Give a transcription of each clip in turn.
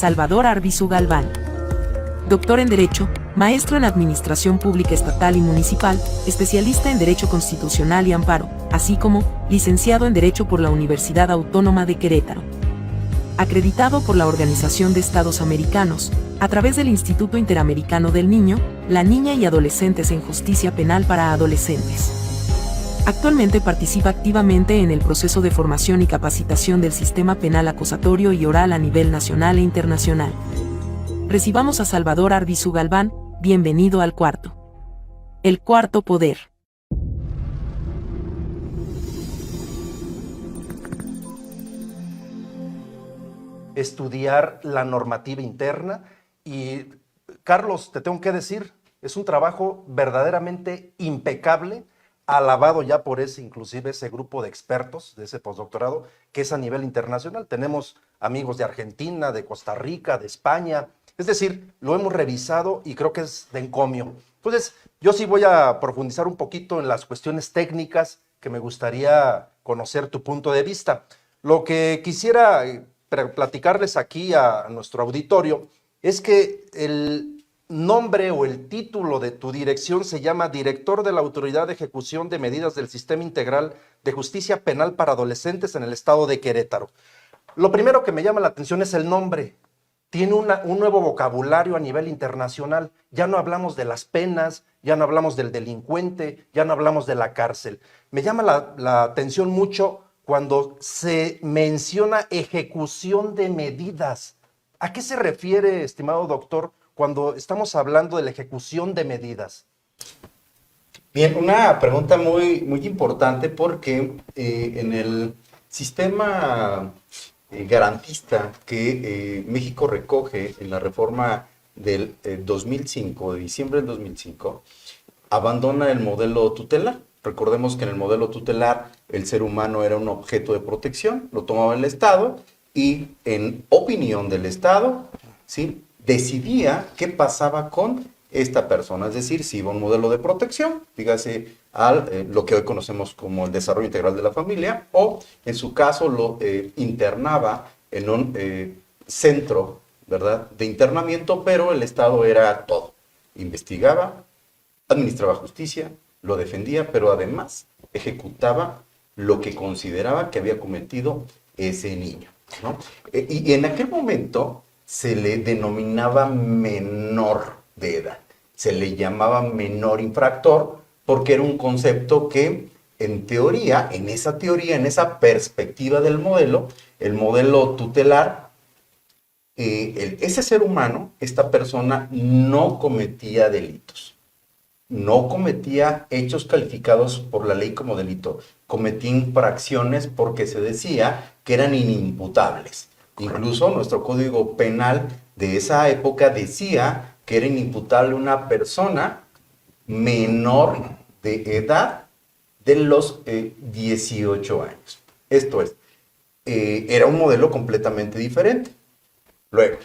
Salvador Arbizu Galván. Doctor en Derecho, maestro en Administración Pública Estatal y Municipal, especialista en Derecho Constitucional y Amparo, así como licenciado en Derecho por la Universidad Autónoma de Querétaro. Acreditado por la Organización de Estados Americanos, a través del Instituto Interamericano del Niño, la Niña y Adolescentes en Justicia Penal para Adolescentes. Actualmente participa activamente en el proceso de formación y capacitación del sistema penal acusatorio y oral a nivel nacional e internacional. Recibamos a Salvador Arbizu Galván, bienvenido al cuarto. El cuarto poder. Estudiar la normativa interna y, Carlos, te tengo que decir, es un trabajo verdaderamente impecable, alabado ya por inclusive ese grupo de expertos de ese postdoctorado, que es a nivel internacional. Tenemos amigos de Argentina, de Costa Rica, de España, es decir, lo hemos revisado y creo que es de encomio. Entonces, yo sí voy a profundizar un poquito en las cuestiones técnicas que me gustaría conocer tu punto de vista. Lo que quisiera platicarles aquí a nuestro auditorio es que el nombre o el título de tu dirección se llama Director de la Autoridad de Ejecución de Medidas del Sistema Integral de Justicia Penal para Adolescentes en el Estado de Querétaro. Lo primero que me llama la atención es el nombre. Tiene un nuevo vocabulario a nivel internacional. Ya no hablamos de las penas, ya no hablamos del delincuente, ya no hablamos de la cárcel. Me llama la atención mucho cuando se menciona ejecución de medidas. ¿A qué se refiere, estimado doctor, cuando estamos hablando de la ejecución de medidas? Bien, una pregunta muy importante porque en el sistema garantista que México recoge en la reforma del 2005, de diciembre del 2005, abandona el modelo tutelar. Recordemos que en el modelo tutelar el ser humano era un objeto de protección, lo tomaba el Estado y en opinión del Estado, ¿sí?, decidía qué pasaba con esta persona. Es decir, si iba a un modelo de protección, dígase lo que hoy conocemos como el desarrollo integral de la familia, o en su caso lo internaba en un centro, ¿verdad?, de internamiento, pero el Estado era todo. Investigaba, administraba justicia, lo defendía, pero además ejecutaba lo que consideraba que había cometido ese niño, ¿no? Y en aquel momento se le denominaba menor de edad, se le llamaba menor infractor, porque era un concepto que en teoría, en esa perspectiva del modelo, el modelo tutelar, ese ser humano, esta persona no cometía delitos. No cometía hechos calificados por la ley como delito, cometía infracciones porque se decía que eran inimputables. Incluso nuestro Código Penal de esa época decía que era inimputable una persona menor de edad de los 18 años. Esto es, era un modelo completamente diferente. Luego,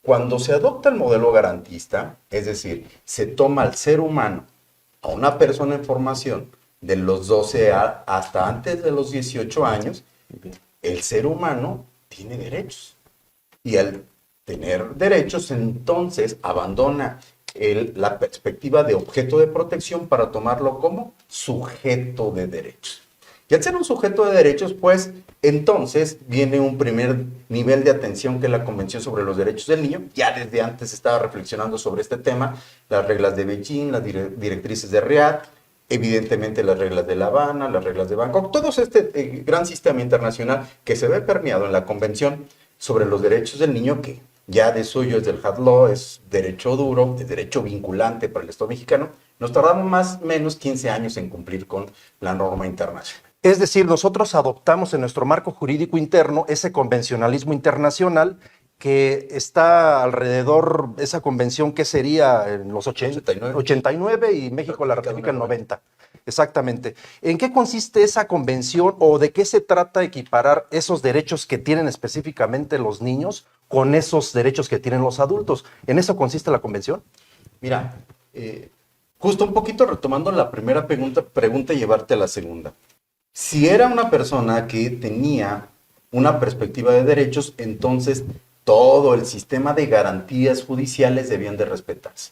cuando se adopta el modelo garantista, es decir, se toma al ser humano, a una persona en formación de los 12 hasta antes de los 18 años, el ser humano tiene derechos. Y al tener derechos, entonces abandona la perspectiva de objeto de protección para tomarlo como sujeto de derechos. Y al ser un sujeto de derechos, pues, entonces viene un primer nivel de atención que es la Convención sobre los Derechos del Niño. Ya desde antes estaba reflexionando sobre este tema, las reglas de Beijing, las directrices de Riad, evidentemente las reglas de La Habana, las reglas de Bangkok, todo este gran sistema internacional que se ve permeado en la Convención sobre los Derechos del Niño, que ya de suyo es del hard law, es derecho duro, es derecho vinculante para el Estado mexicano. Nos tardamos más o menos 15 años en cumplir con la norma internacional. Es decir, nosotros adoptamos en nuestro marco jurídico interno ese convencionalismo internacional que está alrededor, esa convención que sería en los 89 y México la ratifica en 90. Exactamente. ¿En qué consiste esa convención o de qué se trata equiparar esos derechos que tienen específicamente los niños con esos derechos que tienen los adultos? ¿En eso consiste la convención? Mira, justo un poquito retomando la primera pregunta y llevarte a la segunda. Si era una persona que tenía una perspectiva de derechos, entonces todo el sistema de garantías judiciales debían de respetarse.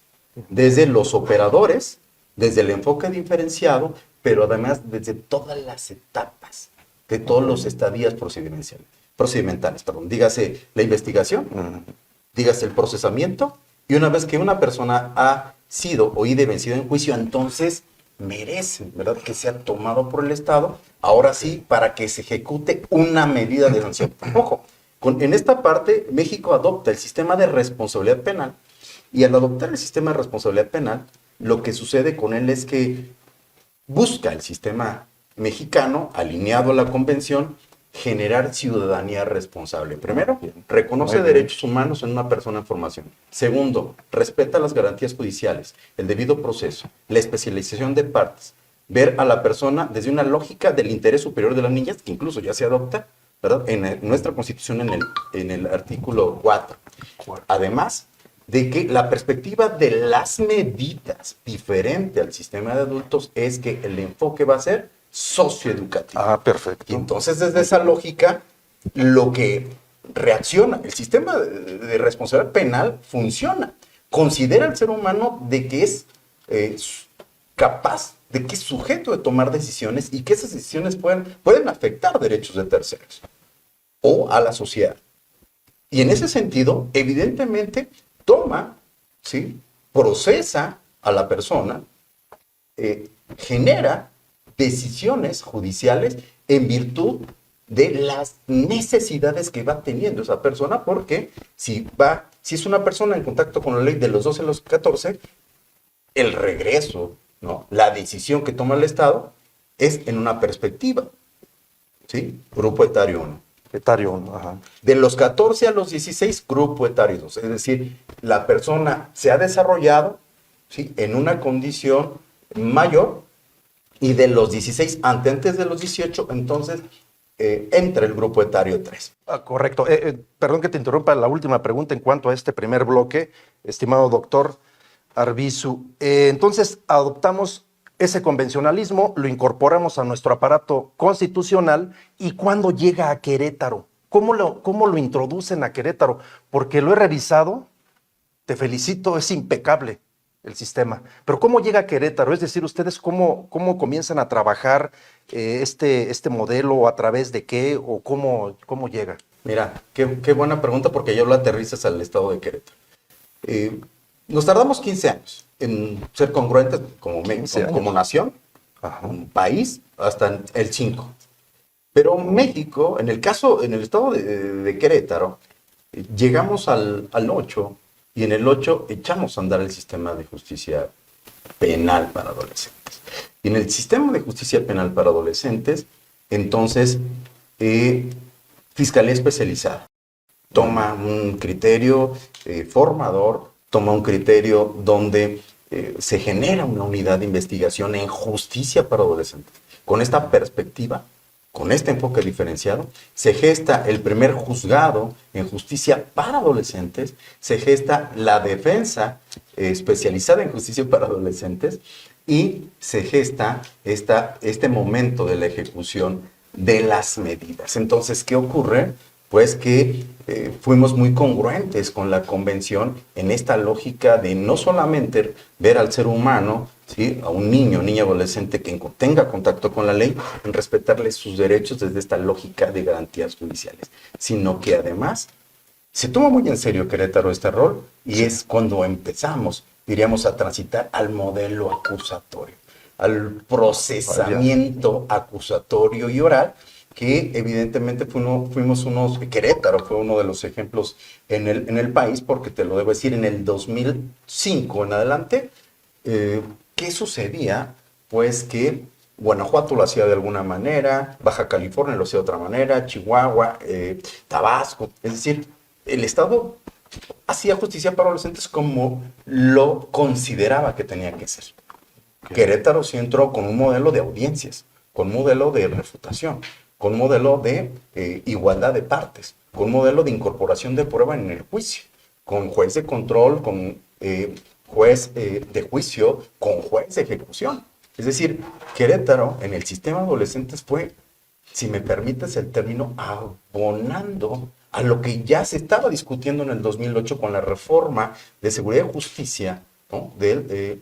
Desde los operadores, desde el enfoque diferenciado, pero además desde todas las etapas de todos los estadías procedimentales. Dígase la investigación, dígase el procesamiento, y una vez que una persona ha sido oída y vencida en juicio, entonces merece, ¿verdad?, que sea tomado por el Estado, ahora sí, para que se ejecute una medida de sanción. Ojo, en esta parte, México adopta el sistema de responsabilidad penal, y al adoptar el sistema de responsabilidad penal, lo que sucede con él es que busca el sistema mexicano, alineado a la convención, generar ciudadanía responsable. Primero, reconoce derechos humanos en una persona en formación. Segundo, respeta las garantías judiciales, el debido proceso, la especialización de partes, ver a la persona desde una lógica del interés superior de las niñas, que incluso ya se adopta, ¿verdad?, en nuestra Constitución en el artículo 4. Además de que la perspectiva de las medidas diferente al sistema de adultos es que el enfoque va a ser socioeducativo. Ah, perfecto. Y entonces, desde esa lógica, lo que reacciona, el sistema de responsabilidad penal funciona. Considera al ser humano de que es capaz, de que es sujeto de tomar decisiones y que esas decisiones pueden afectar derechos de terceros o a la sociedad. Y en ese sentido, evidentemente, toma, ¿sí?, procesa a la persona, genera decisiones judiciales en virtud de las necesidades que va teniendo esa persona, porque si es una persona en contacto con la ley de los 12 a los 14, el regreso, ¿no?, la decisión que toma el Estado es en una perspectiva, ¿sí?, grupo etario 1. Etario 1, ajá. De los 14 a los 16, grupo etario 2. Es decir, la persona se ha desarrollado, ¿sí?, en una condición mayor, y de los 16 antes de los 18, entonces entra el grupo etario 3. Ah, correcto. Perdón que te interrumpa la última pregunta en cuanto a este primer bloque, estimado doctor Arbizu. Entonces, adoptamos ese convencionalismo, lo incorporamos a nuestro aparato constitucional, y ¿cuándo llega a Querétaro? ¿Cómo lo introducen a Querétaro? Porque lo he revisado, te felicito, es impecable el sistema. Pero ¿cómo llega a Querétaro? Es decir, ¿ustedes cómo comienzan a trabajar este modelo? ¿A través de qué? ¿O cómo llega? Mira, qué buena pregunta, porque ya lo aterrizas al estado de Querétaro. Nos tardamos 15 años en ser congruentes como nación, Ajá. un país, hasta el 5. Pero México, en el estado de Querétaro, llegamos al 8, y en el 8 echamos a andar el sistema de justicia penal para adolescentes. Y en el sistema de justicia penal para adolescentes, entonces, Fiscalía Especializada toma un criterio formador, toma un criterio donde se genera una unidad de investigación en justicia para adolescentes. Con esta perspectiva, con este enfoque diferenciado, se gesta el primer juzgado en justicia para adolescentes, se gesta la defensa especializada en justicia para adolescentes, y se gesta este momento de la ejecución de las medidas. Entonces, ¿qué ocurre? Pues que fuimos muy congruentes con la convención en esta lógica de no solamente ver al ser humano, ¿sí?, a un niño, niña, adolescente que tenga contacto con la ley, en respetarle sus derechos desde esta lógica de garantías judiciales, sino que además se toma muy en serio Querétaro este rol, y es cuando empezamos, diríamos, a transitar al modelo acusatorio, al procesamiento acusatorio y oral, que evidentemente Querétaro fue uno de los ejemplos en el país, porque te lo debo decir, en el 2005 en adelante, ¿qué sucedía? Pues que Guanajuato lo hacía de alguna manera, Baja California lo hacía de otra manera, Chihuahua, Tabasco, es decir, el Estado hacía justicia para adolescentes como lo consideraba que tenía que ser. Querétaro sí entró con un modelo de audiencias, con un modelo de refutación, con un modelo de igualdad de partes, con un modelo de incorporación de prueba en el juicio, con juez de control, con juez de juicio, con juez de ejecución. Es decir, Querétaro en el sistema de adolescentes fue, si me permites el término, abonando a lo que ya se estaba discutiendo en el 2008 con la reforma de Seguridad y Justicia, ¿no?, del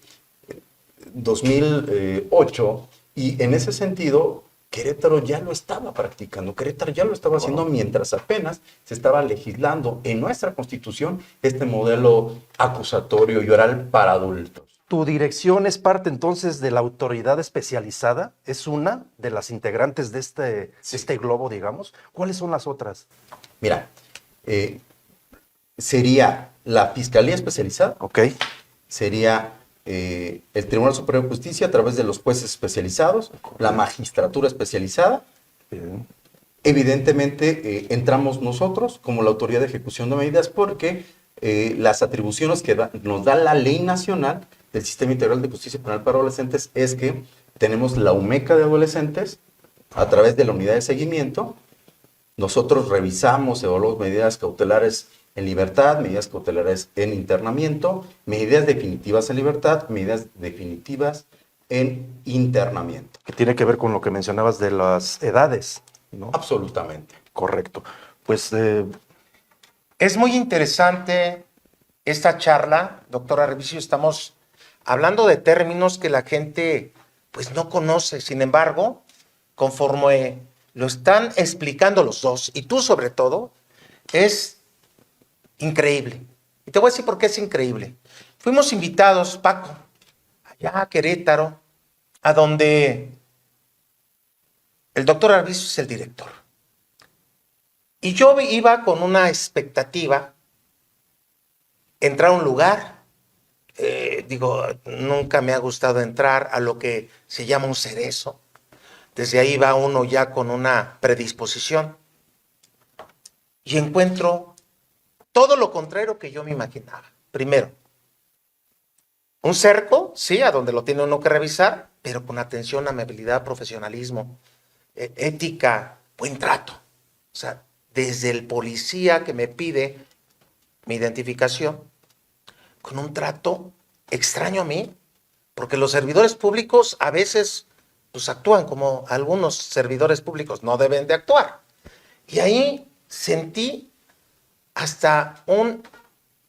2008, y en ese sentido Querétaro ya lo estaba practicando, Querétaro ya lo estaba haciendo mientras apenas se estaba legislando en nuestra Constitución este modelo acusatorio y oral para adultos. ¿Tu dirección es parte entonces de la autoridad especializada? ¿Es una de las integrantes de este globo, digamos? ¿Cuáles son las otras? Mira, sería la Fiscalía Especializada, Ok. sería el Tribunal Superior de Justicia a través de los jueces especializados, la Magistratura Especializada. Bien. Evidentemente entramos nosotros como la autoridad de ejecución de medidas porque las atribuciones que nos da la Ley Nacional del Sistema Integral de Justicia Penal para Adolescentes es que tenemos la UMECA de adolescentes a través de la unidad de seguimiento. Nosotros revisamos, evaluamos medidas cautelares en libertad, medidas cautelares en internamiento, medidas definitivas en libertad, medidas definitivas en internamiento. Que tiene que ver con lo que mencionabas de las edades, ¿no? Absolutamente. Correcto. Pues Es muy interesante esta charla, doctora Revicio. Estamos hablando de términos que la gente pues no conoce. Sin embargo, conforme lo están explicando los dos, y tú sobre todo, es increíble. Y te voy a decir por qué es increíble. Fuimos invitados, Paco, allá a Querétaro, a donde el doctor Arvizu es el director. Y yo iba con una expectativa, entrar a un lugar, nunca me ha gustado entrar a lo que se llama un cerezo. Desde ahí va uno ya con una predisposición. Y encuentro todo lo contrario que yo me imaginaba. Primero, un cerco, sí, a donde lo tiene uno que revisar, pero con atención, amabilidad, profesionalismo, ética, buen trato. O sea, desde el policía que me pide mi identificación, con un trato extraño a mí, porque los servidores públicos a veces pues actúan como algunos servidores públicos no deben de actuar. Y ahí sentí hasta un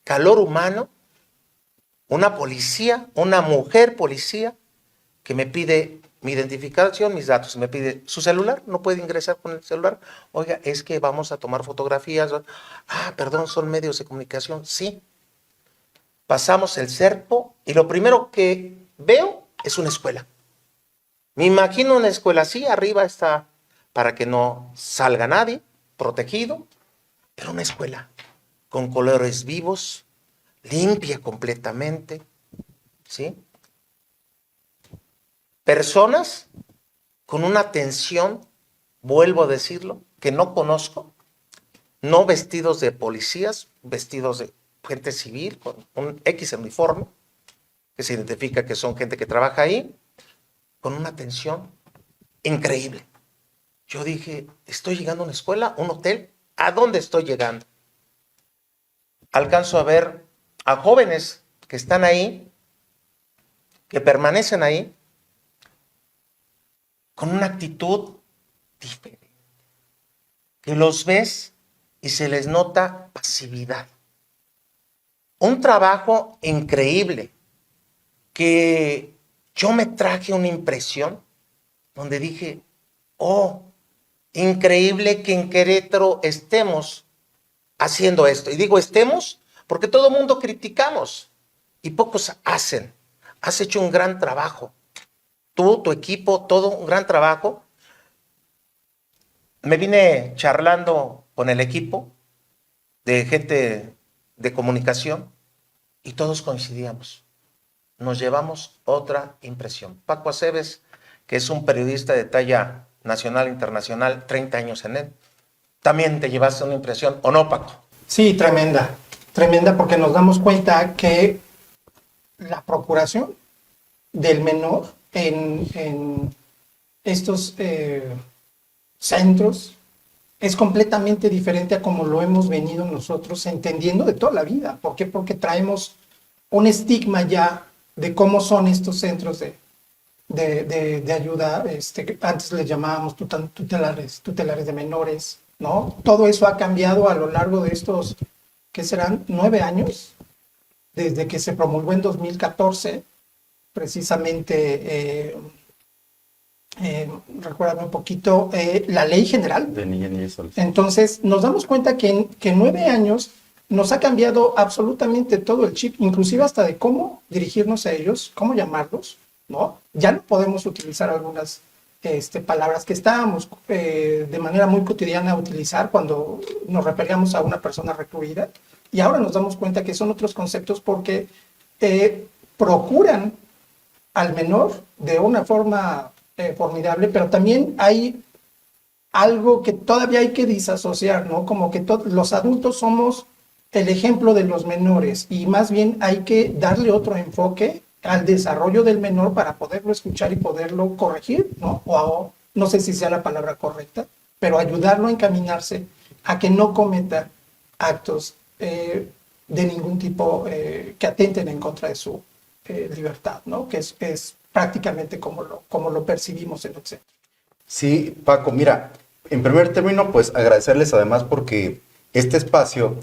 calor humano, una policía, una mujer policía, que me pide mi identificación, mis datos, me pide su celular, no puede ingresar con el celular. Oiga, es que vamos a tomar fotografías. Ah, perdón, son medios de comunicación. Sí. Pasamos el cerco y lo primero que veo es una escuela. Me imagino una escuela así, arriba está para que no salga nadie, protegido, pero una escuela con colores vivos, limpia completamente, ¿sí? Personas con una atención, vuelvo a decirlo, que no conozco, no vestidos de policías, vestidos de gente civil, con un X uniforme, que se identifica que son gente que trabaja ahí, con una atención increíble. Yo dije, estoy llegando a una escuela, un hotel, ¿a dónde estoy llegando? Alcanzo a ver a jóvenes que están ahí, que permanecen ahí, con una actitud diferente, que los ves y se les nota pasividad. Un trabajo increíble, que yo me traje una impresión donde dije, oh, increíble que en Querétaro estemos haciendo esto. Y digo estemos porque todo el mundo criticamos y pocos hacen. Has hecho un gran trabajo. Tú, tu equipo, todo un gran trabajo. Me vine charlando con el equipo de gente de comunicación y todos coincidíamos. Nos llevamos otra impresión. Paco Aceves, que es un periodista de talla nacional e internacional, 30 años en él, también te llevaste una impresión, ¿o no, Paco? Sí, tremenda, tremenda, porque nos damos cuenta que la procuración del menor en estos centros es completamente diferente a como lo hemos venido nosotros entendiendo de toda la vida. ¿Por qué? Porque traemos un estigma ya de cómo son estos centros de ayuda, que antes les llamábamos tutelares de menores, ¿no? Todo eso ha cambiado a lo largo de estos, ¿qué serán? 9 años, desde que se promulgó en 2014, precisamente, recuérdame un poquito, la ley general. De niña, niña y adolescente. Entonces, nos damos cuenta que en 9 años nos ha cambiado absolutamente todo el chip, inclusive hasta de cómo dirigirnos a ellos, cómo llamarlos, ¿no? Ya no podemos utilizar algunas palabras que estábamos de manera muy cotidiana a utilizar cuando nos referíamos a una persona recluida, y ahora nos damos cuenta que son otros conceptos porque procuran al menor de una forma formidable, pero también hay algo que todavía hay que disasociar, ¿no? Como que los adultos somos el ejemplo de los menores y más bien hay que darle otro enfoque al desarrollo del menor para poderlo escuchar y poderlo corregir, ¿no? O no sé si sea la palabra correcta, pero ayudarlo a encaminarse a que no cometa actos de ningún tipo que atenten en contra de su libertad, ¿no? Que es prácticamente como lo percibimos en el centro. Sí, Paco, mira, en primer término, pues agradecerles además porque este espacio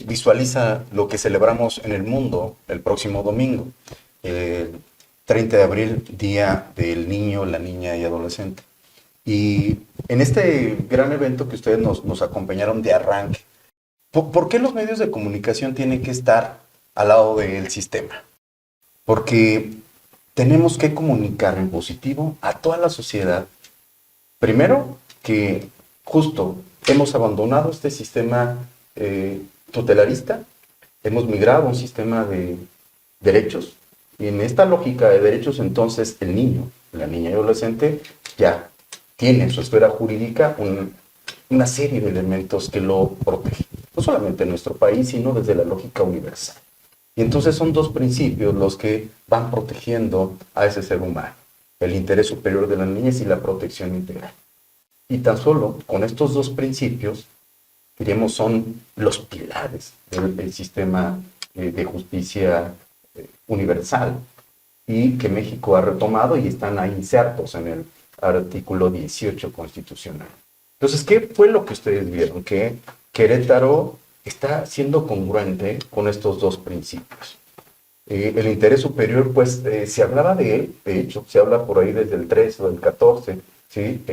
visualiza lo que celebramos en el mundo el próximo domingo, el 30 de abril, Día del Niño, la Niña y Adolescente. Y en este gran evento que ustedes nos acompañaron de arranque, ¿por qué los medios de comunicación tienen que estar al lado del sistema? Porque tenemos que comunicar en positivo a toda la sociedad. Primero, que justo hemos abandonado este sistema tutelarista, hemos migrado a un sistema de derechos, y en esta lógica de derechos, entonces, el niño, la niña y adolescente ya tiene en su esfera jurídica una serie de elementos que lo protegen, no solamente en nuestro país, sino desde la lógica universal. Y entonces son dos principios los que van protegiendo a ese ser humano: el interés superior de las niñas y la protección integral. Y tan solo con estos dos principios, diríamos, son los pilares del sistema de justicia universal y que México ha retomado y están ahí insertos en el artículo 18 constitucional. Entonces, ¿qué fue lo que ustedes vieron? Que Querétaro está siendo congruente con estos dos principios. El interés superior, pues, se hablaba de él, de hecho, se habla por ahí desde el 13 o el 14, ¿sí?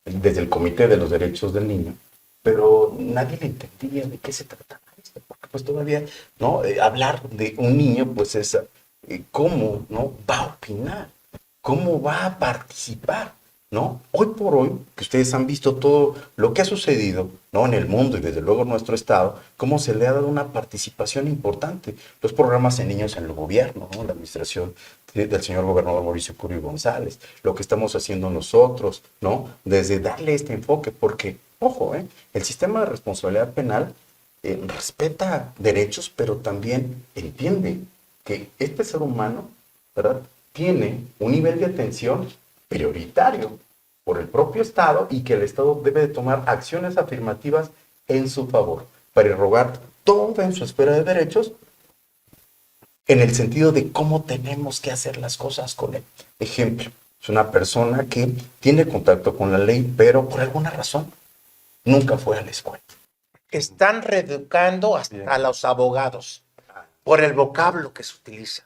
Desde el Comité de los Derechos del Niño, pero nadie le entendía de qué se trataba esto, porque pues todavía, ¿no? Hablar de un niño, pues es cómo, ¿no? Va a opinar, cómo va a participar, ¿no? Hoy por hoy, que ustedes han visto todo lo que ha sucedido, ¿no? En el mundo y desde luego en nuestro estado, cómo se le ha dado una participación importante. Los programas de niños en el gobierno, ¿no? La administración del señor gobernador Mauricio Curi González, lo que estamos haciendo nosotros, ¿no? Desde darle este enfoque, porque, ojo, el sistema de responsabilidad penal respeta derechos, pero también entiende que este ser humano, ¿verdad?, tiene un nivel de atención prioritario por el propio Estado y que el Estado debe de tomar acciones afirmativas en su favor para irrogar toda en su esfera de derechos en el sentido de cómo tenemos que hacer las cosas con él. Ejemplo, es una persona que tiene contacto con la ley, pero por alguna razón nunca fue a la escuela. Están reeducando hasta a los abogados por el vocablo que se utiliza.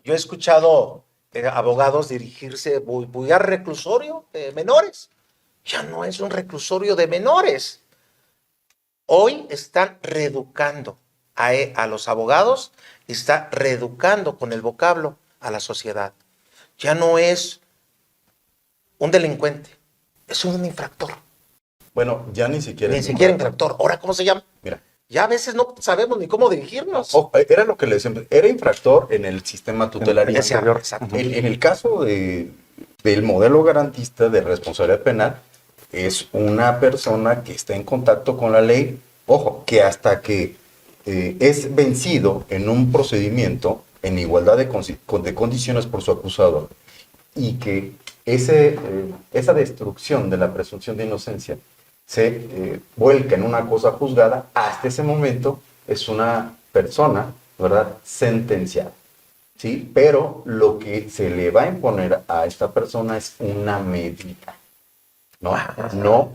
Yo he escuchado abogados dirigirse, voy al reclusorio de menores. Ya no es un reclusorio de menores. Hoy están reeducando a los abogados y está reeducando con el vocablo a la sociedad. Ya no es un delincuente, es un infractor. Bueno, ya ni siquiera... Ni siquiera infractor. ¿Ahora cómo se llama? Mira. Ya a veces no sabemos ni cómo dirigirnos. Era lo que le decía, era infractor en el sistema tutelarista. En el caso del modelo garantista de responsabilidad penal, es una persona que está en contacto con la ley, ojo, que hasta que es vencido en un procedimiento en igualdad de condiciones por su acusador, y que esa destrucción de la presunción de inocencia se vuelca en una cosa juzgada, hasta ese momento es una persona, ¿verdad?, sentenciada, ¿sí? Pero lo que se le va a imponer a esta persona es una medida. No, no.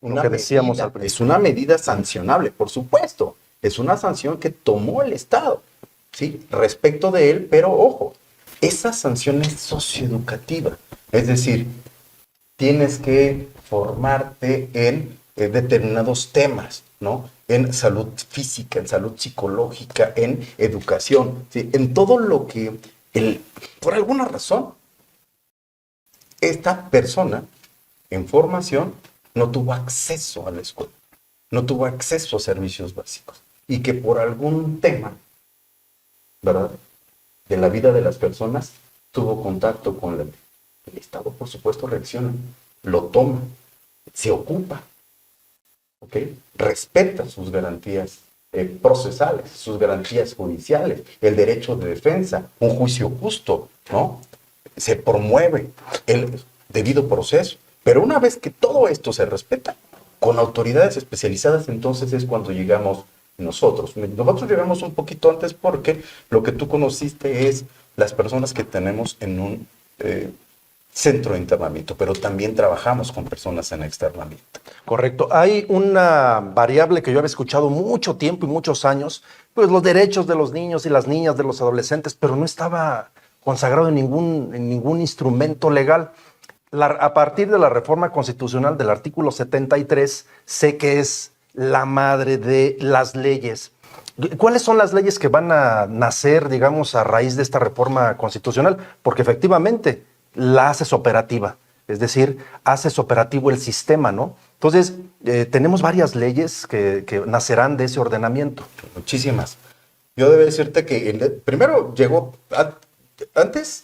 Lo que decíamos al principio. Es una medida sancionable, por supuesto. Es una sanción que tomó el Estado, ¿sí? Respecto de él, pero ojo, esa sanción es socioeducativa. Es decir, tienes que formarte en determinados temas, ¿no? En salud física, en salud psicológica, en educación, ¿sí? En todo lo que, por alguna razón, esta persona en formación no tuvo acceso a la escuela, no tuvo acceso a servicios básicos y que por algún tema, ¿verdad?, de la vida de las personas tuvo contacto con el Estado, por supuesto, reacciona, lo toma, se ocupa, ¿ok? Respeta sus garantías procesales, sus garantías judiciales, el derecho de defensa, un juicio justo, ¿no? Se promueve el debido proceso. Pero una vez que todo esto se respeta, con autoridades especializadas, entonces es cuando llegamos nosotros. Nosotros llegamos un poquito antes porque lo que tú conociste es las personas que tenemos en un centro de internamiento, pero también trabajamos con personas en externamiento. Correcto. Hay una variable que yo había escuchado mucho tiempo y muchos años, pues los derechos de los niños y las niñas, de los adolescentes, pero no estaba consagrado en ningún instrumento legal. A partir de la reforma constitucional del artículo 73, sé que es la madre de las leyes. ¿Cuáles son las leyes que van a nacer, digamos, a raíz de esta reforma constitucional? Porque efectivamente la haces operativa, es decir, haces operativo el sistema, ¿no? Entonces, tenemos varias leyes que nacerán de ese ordenamiento. Muchísimas. Yo debo decirte que primero llegó, antes,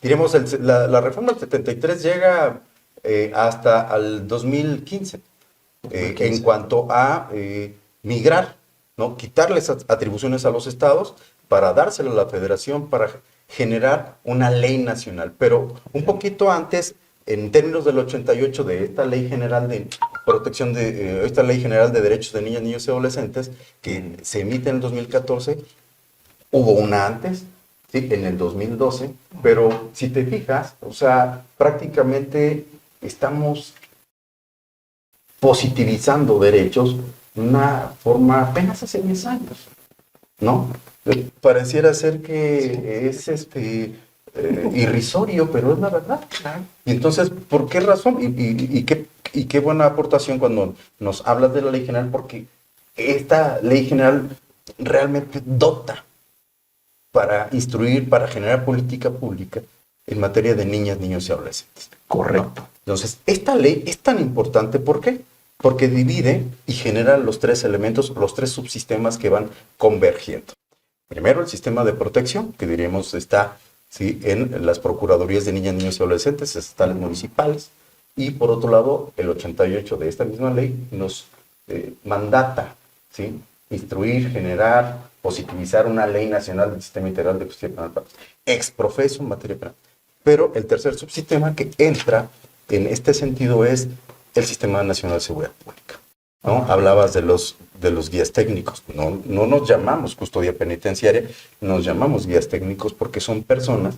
diremos, la reforma del 73 llega hasta el 2015, en cuanto a migrar, ¿no? Quitarles atribuciones a los estados para dárselas a la federación, para generar una ley nacional. Pero un poquito antes, en términos del 88, de esta ley general de protección esta ley general de derechos de niñas, niños y adolescentes, que se emite en el 2014, hubo una antes, ¿sí?, en el 2012, pero si te fijas, o sea, prácticamente estamos positivizando derechos de una forma apenas hace 10 años, ¿no? Pareciera ser que es irrisorio, pero es la verdad. Y entonces, ¿por qué razón? Y qué buena aportación cuando nos hablas de la ley general, porque esta ley general realmente dota para instruir, para generar política pública en materia de niñas, niños y adolescentes. Correcto. ¿No? Entonces, esta ley es tan importante, ¿por qué? Porque divide y genera los tres elementos, los tres subsistemas que van convergiendo. Primero, el sistema de protección, que diríamos está, ¿sí?, en las procuradurías de niñas, niños y adolescentes, estatales, municipales. Y por otro lado, el 88 de esta misma ley nos mandata, ¿sí?, instruir, generar, positivizar una ley nacional del sistema integral de justicia penal, ex profeso en materia penal. Pero el tercer subsistema que entra en este sentido es el Sistema Nacional de Seguridad Pública, ¿no? Hablabas de los guías técnicos. No nos llamamos custodia penitenciaria, nos llamamos guías técnicos porque son personas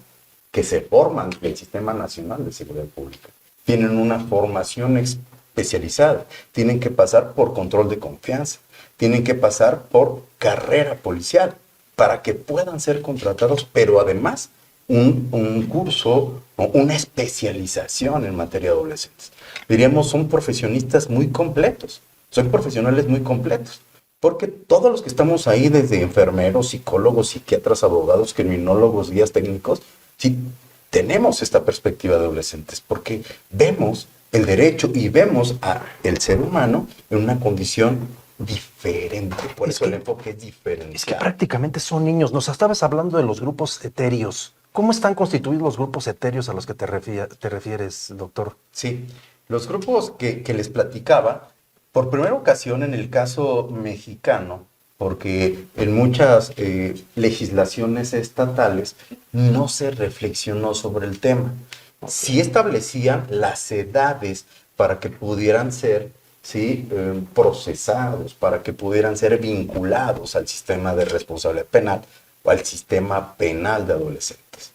que se forman en el Sistema Nacional de Seguridad Pública. Tienen una formación especializada, tienen que pasar por control de confianza, tienen que pasar por carrera policial para que puedan ser contratados, pero además un curso, una especialización en materia de adolescentes. Diríamos, son profesionistas muy completos, son profesionales muy completos, porque todos los que estamos ahí, desde enfermeros, psicólogos, psiquiatras, abogados, criminólogos, guías técnicos, sí tenemos esta perspectiva de adolescentes, porque vemos el derecho y vemos al ser humano en una condición diferente, por eso el enfoque es diferente. Es que prácticamente son niños. Nos estabas hablando de los grupos etéreos. ¿Cómo están constituidos los grupos etéreos a los que te refieres, doctor? Sí, los grupos que les platicaba, por primera ocasión en el caso mexicano, porque en muchas legislaciones estatales no se reflexionó sobre el tema. Sí establecían las edades para que pudieran ser, ¿sí?, procesados, para que pudieran ser vinculados al sistema de responsabilidad penal o al sistema penal de adolescentes.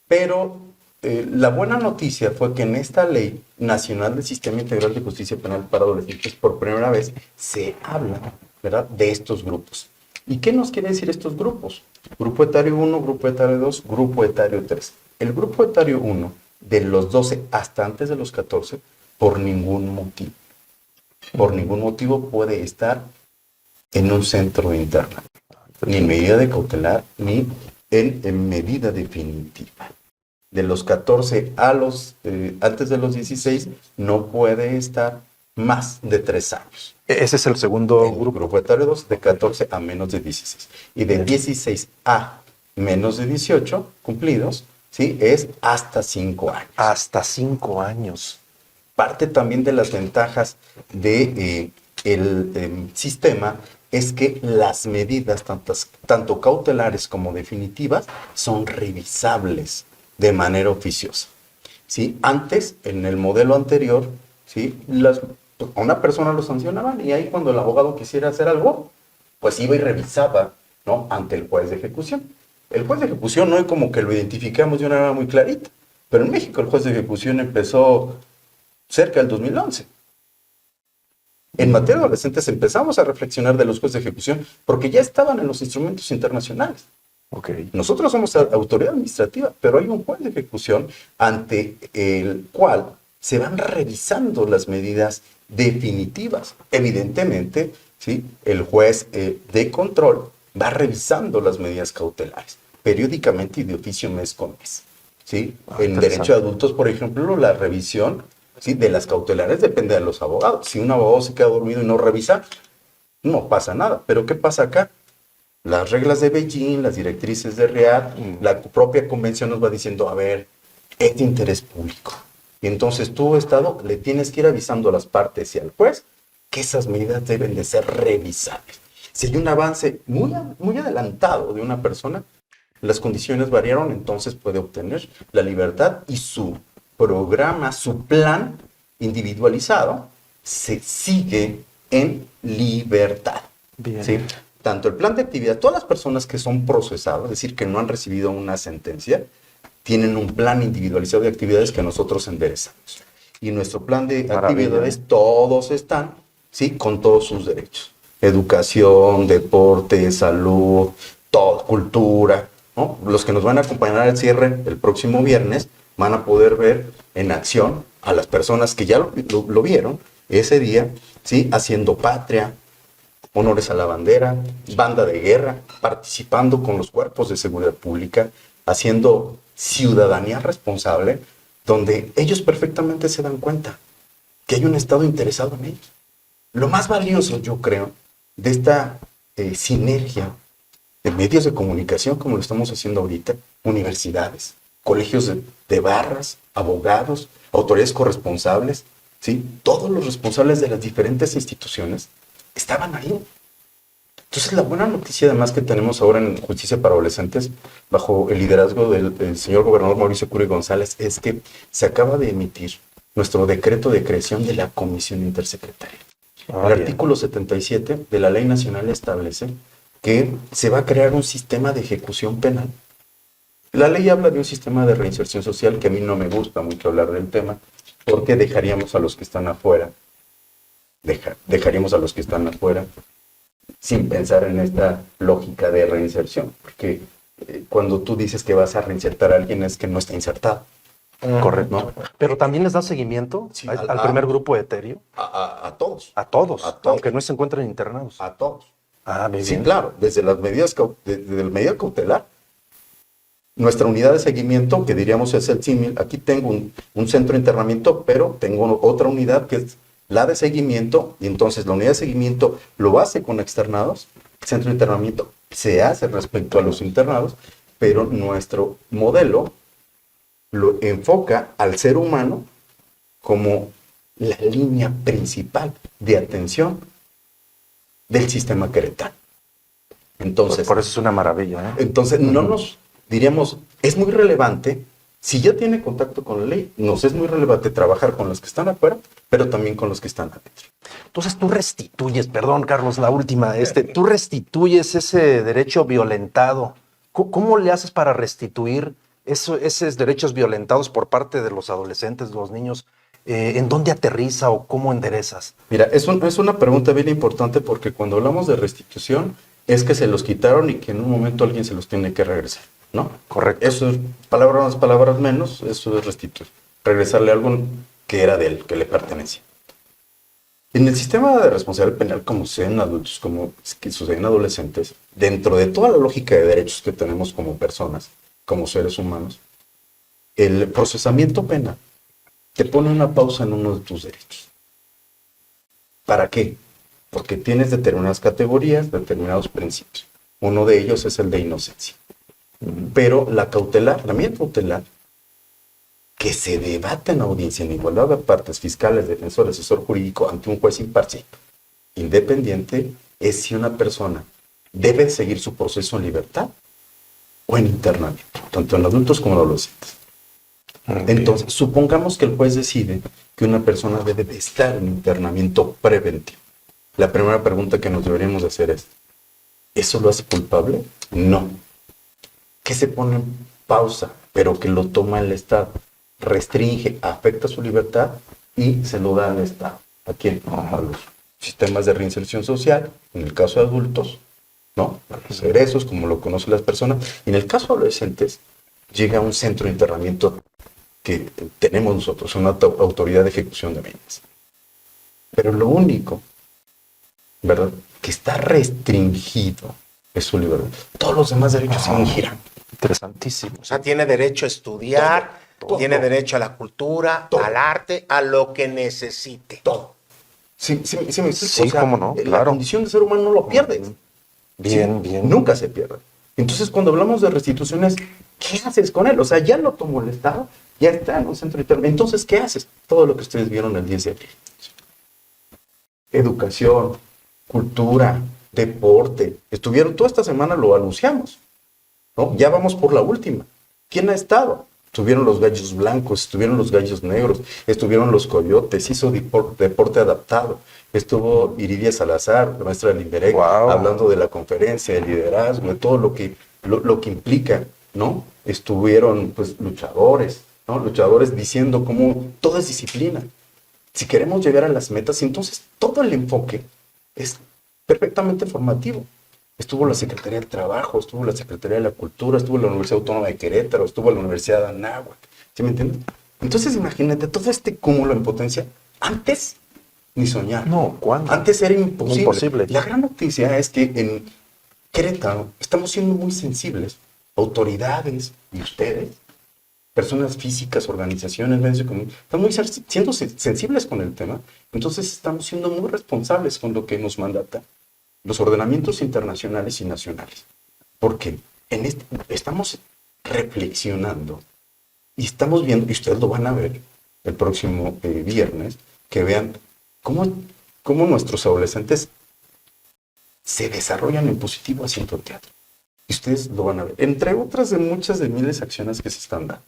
Pero La buena noticia fue que en esta Ley Nacional del Sistema Integral de Justicia Penal para Adolescentes, por primera vez, se habla, ¿verdad?, de estos grupos. ¿Y qué nos quiere decir estos grupos? Grupo etario 1, grupo etario 2, grupo etario 3. El grupo etario 1, de los 12 hasta antes de los 14, por ningún motivo puede estar en un centro de internamiento, ni en medida de cautelar, ni en medida definitiva. De los 14 a antes de los 16, no puede estar más de 3 años. Ese es el segundo El grupo. grupo etario 2, de 14 a menos de 16. Y de 16 a menos de 18 cumplidos, ¿sí?, es hasta 5 años. Hasta 5 años. Parte también de las ventajas del sistema es que las medidas, tanto cautelares como definitivas, son revisables de manera oficiosa. ¿Sí? Antes, en el modelo anterior, ¿sí?, a una persona lo sancionaban y ahí cuando el abogado quisiera hacer algo, pues iba y revisaba, ¿no?, ante el juez de ejecución. El juez de ejecución no es como que lo identificamos de una manera muy clarita, pero en México el juez de ejecución empezó cerca del 2011. En materia de adolescentes empezamos a reflexionar de los jueces de ejecución porque ya estaban en los instrumentos internacionales. Okay. Nosotros somos autoridad administrativa, pero hay un juez de ejecución ante el cual se van revisando las medidas definitivas. Evidentemente, ¿sí?, el juez de control va revisando las medidas cautelares periódicamente y de oficio mes con mes. ¿Sí? En derecho de adultos, por ejemplo, la revisión, ¿sí?, de las cautelares depende de los abogados. Si un abogado se queda dormido y no revisa, no pasa nada. Pero ¿qué pasa acá? Las reglas de Beijing, las directrices de Riad, la propia convención nos va diciendo, a ver, es de interés público. Y entonces tú, Estado, le tienes que ir avisando a las partes y al juez que esas medidas deben de ser revisables. Si hay un avance muy adelantado de una persona, las condiciones variaron, entonces puede obtener la libertad y su programa, su plan individualizado, se sigue en libertad. Bien. ¿Sí? Tanto el plan de actividad, todas las personas que son procesadas, es decir, que no han recibido una sentencia, tienen un plan individualizado de actividades que nosotros enderezamos. Y nuestro plan de actividades, todos están, ¿sí?, con todos sus derechos. Educación, deporte, salud, todo, cultura, ¿no? Los que nos van a acompañar al cierre el próximo viernes van a poder ver en acción a las personas que ya lo vieron ese día, ¿sí?, haciendo patria, honores a la bandera, banda de guerra, participando con los cuerpos de seguridad pública, haciendo ciudadanía responsable, donde ellos perfectamente se dan cuenta que hay un Estado interesado en ellos. Lo más valioso, yo creo, de esta sinergia de medios de comunicación, como lo estamos haciendo ahorita, universidades, colegios de barras, abogados, autoridades corresponsables, ¿sí?, todos los responsables de las diferentes instituciones estaban ahí. Entonces, la buena noticia además que tenemos ahora en Justicia para Adolescentes, bajo el liderazgo del señor gobernador Mauricio Curi González, es que se acaba de emitir nuestro decreto de creación de la Comisión Intersecretaria. El artículo 77 de la Ley Nacional establece que se va a crear un sistema de ejecución penal. La ley habla de un sistema de reinserción social, que a mí no me gusta mucho hablar del tema, porque dejaríamos a los que están afuera sin pensar en esta lógica de reinserción, porque cuando tú dices que vas a reinsertar a alguien es que no está insertado. Correcto. ¿No? Pero también les da seguimiento, Sí, al primer grupo etéreo. A todos. A todos, A todos. aunque no se encuentren internados. A todos. Ah, bien. Sí, claro, desde las medidas desde la medida cautelar. Nuestra unidad de seguimiento, que diríamos es el símil, aquí tengo un centro de internamiento, pero tengo otra unidad que es la de seguimiento, y entonces la unidad de seguimiento lo hace con externados, el centro de internamiento se hace respecto a los internados, pero nuestro modelo lo enfoca al ser humano como la línea principal de atención del sistema queretano. Entonces, Por eso es una maravilla, ¿eh? entonces no nos diríamos, es muy relevante, si ya tiene contacto con la ley, nos es muy relevante trabajar con los que están afuera, pero también con los que están adentro. Entonces tú restituyes, perdón, Carlos, la última, tú restituyes ese derecho violentado. ¿Cómo le haces para restituir esos derechos violentados por parte de los adolescentes, de los niños, ¿en dónde aterriza o cómo enderezas? Mira, es una pregunta bien importante porque cuando hablamos de restitución es que se los quitaron y que en un momento alguien se los tiene que regresar, ¿no? Correcto. Eso es palabras más, palabras menos, eso es restituir. Regresarle algo que era de él, que le pertenecía. En el sistema de responsabilidad penal, como sucede en adultos, como que sucede en adolescentes, dentro de toda la lógica de derechos que tenemos como personas, como seres humanos, el procesamiento penal te pone una pausa en uno de tus derechos. ¿Para qué? Porque tienes determinadas categorías, determinados principios. Uno de ellos es el de inocencia. Pero la cautelar, la medida cautelar, que se debata en audiencia en igualdad de partes, fiscales, defensor, asesor jurídico, ante un juez imparcial, independiente, es si una persona debe seguir su proceso en libertad o en internamiento, tanto en adultos como en adolescentes. Entonces, supongamos que el juez decide que una persona debe de estar en internamiento preventivo. La primera pregunta que nos deberíamos hacer es, ¿eso lo hace culpable? No. ¿Qué se pone en pausa, pero que lo toma el Estado? Restringe, afecta su libertad y se lo da al Estado. ¿A quién? A los sistemas de reinserción social, en el caso de adultos, ¿no? A los egresos, como lo conocen las personas. Y en el caso de adolescentes, llega a un centro de internamiento que tenemos nosotros, una autoridad de ejecución de medidas. Pero lo único, ¿verdad?, que está restringido es su libertad. Todos los demás derechos se giran. Interesantísimo. O sea, tiene derecho a estudiar, Todo. tiene derecho a la cultura, Todo. al arte, a lo que necesite. Todo. Sí, me explico. Sí, cómo no, La claro. condición de ser humano no lo pierdes. Bien, Sí, bien. Nunca se pierde. Entonces, cuando hablamos de restituciones, ¿qué haces con él? O sea, ya lo tomó el Estado, ya está en un centro interno. Entonces, ¿qué haces? Todo lo que ustedes vieron el 10 de abril. Educación, cultura, deporte. Estuvieron, toda esta semana lo anunciamos, ¿no? Ya vamos por la última. ¿Quién ha estado? Estuvieron los gallos blancos, estuvieron los gallos negros, estuvieron los coyotes, hizo deporte adaptado. Estuvo Iridia Salazar, la maestra del Inderec, Wow. hablando de la conferencia, de liderazgo, de todo lo que implica, ¿no? Estuvieron, pues, luchadores, ¿no? Luchadores diciendo cómo todo es disciplina. Si queremos llegar a las metas, entonces todo el enfoque es perfectamente formativo. Estuvo la Secretaría del Trabajo, estuvo la Secretaría de la Cultura, estuvo la Universidad Autónoma de Querétaro, estuvo la Universidad de Anáhuac. ¿Sí me entiendes? Entonces, imagínate, todo este cúmulo en potencia, antes ni soñar. No, ¿cuándo? Antes era imposible. Imposible. La gran noticia es que en Querétaro estamos siendo muy sensibles, autoridades y ustedes, personas físicas, organizaciones, medios de comunicación, estamos siendo sensibles con el tema, entonces estamos siendo muy responsables con lo que nos mandata los ordenamientos internacionales y nacionales. Porque estamos reflexionando y estamos viendo, y ustedes lo van a ver el próximo viernes, que vean cómo nuestros adolescentes se desarrollan en positivo haciendo teatro. Y ustedes lo van a ver. Entre otras de muchas de miles de acciones que se están dando,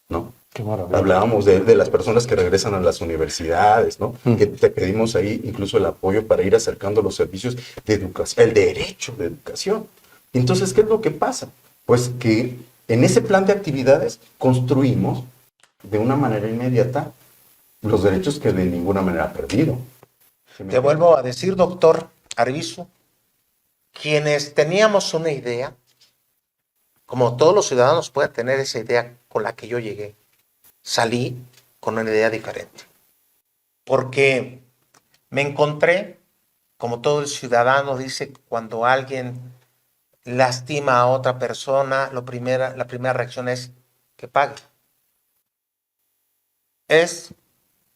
¿no? Qué maravilla. Hablábamos de las personas que regresan a las universidades, ¿no? Que te pedimos ahí incluso el apoyo para ir acercando los servicios de educación, el derecho de educación. Entonces, ¿qué es lo que pasa? Pues que en ese plan de actividades construimos de una manera inmediata los derechos que de ninguna manera ha perdido. Te vuelvo a decir, doctor Arvizu, quienes teníamos una idea, como todos los ciudadanos pueden tener esa idea con la que yo llegué, salí con una idea diferente. Porque me encontré, como todo el ciudadano dice, cuando alguien lastima a otra persona, la primera reacción es que pague. Es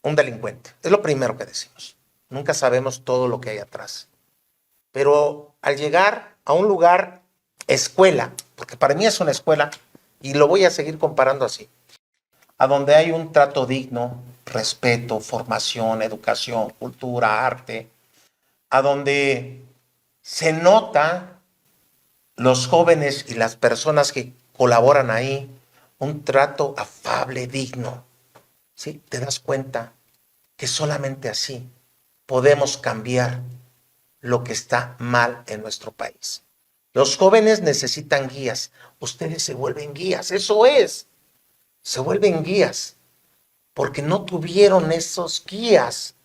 un delincuente. Es lo primero que decimos. Nunca sabemos todo lo que hay atrás. Pero al llegar a un lugar, escuela, porque para mí es una escuela, y lo voy a seguir comparando así, a donde hay un trato digno, respeto, formación, educación, cultura, arte, a donde se nota los jóvenes y las personas que colaboran ahí, un trato afable, digno. ¿Sí? Te das cuenta que solamente así podemos cambiar lo que está mal en nuestro país. Los jóvenes necesitan guías. Ustedes se vuelven guías, eso es. Se vuelven guías. Porque no tuvieron esos guías.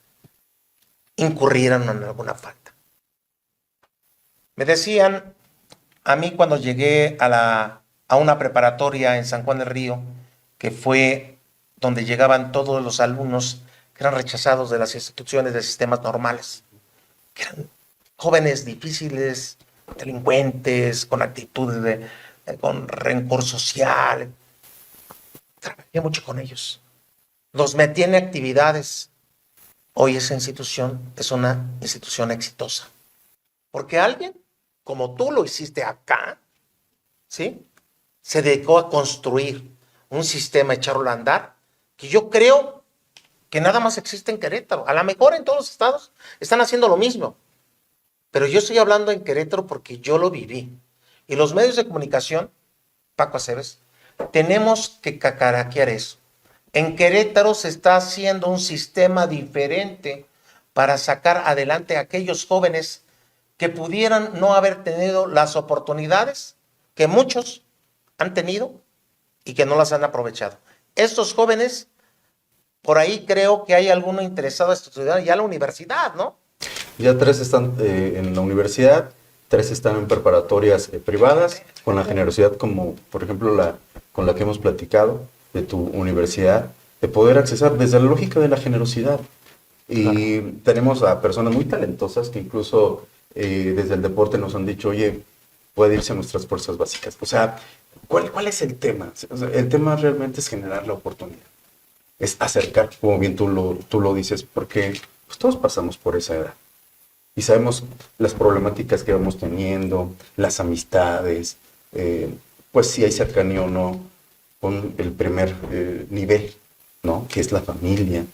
Incurrieron en alguna falta. Me decían a mí cuando llegué a una preparatoria en San Juan del Río, que fue donde llegaban todos los alumnos que eran rechazados de las instituciones de sistemas normales, que eran jóvenes difíciles, delincuentes, con actitudes con rencor social. Trabajé mucho con ellos. Los metí en actividades. Hoy esa institución es una institución exitosa. Porque alguien, como tú lo hiciste acá, ¿sí?, se dedicó a construir un sistema, echarlo a andar, que yo creo que nada más existe en Querétaro. A lo mejor en todos los estados están haciendo lo mismo. Pero yo estoy hablando en Querétaro porque yo lo viví. Y los medios de comunicación, Paco Aceves, tenemos que cacaraquear eso. En Querétaro se está haciendo un sistema diferente para sacar adelante a aquellos jóvenes que pudieran no haber tenido las oportunidades que muchos han tenido y que no las han aprovechado. Estos jóvenes, por ahí creo que hay alguno interesado en estudiar ya la universidad, ¿no? Ya 3 están en la universidad, 3 están en preparatorias privadas, con la generosidad como, por ejemplo, con la que hemos platicado de tu universidad, de poder accesar desde la lógica de la generosidad. Y tenemos a personas muy talentosas que incluso desde el deporte nos han dicho, oye, puede irse a nuestras fuerzas básicas. O sea, ¿cuál es el tema? O sea, el tema realmente es generar la oportunidad. Es acercar, como bien tú lo dices, porque pues, todos pasamos por esa edad. Y sabemos las problemáticas que vamos teniendo, las amistades, pues si hay cercanía o no con el primer nivel, ¿no? Que es la familia,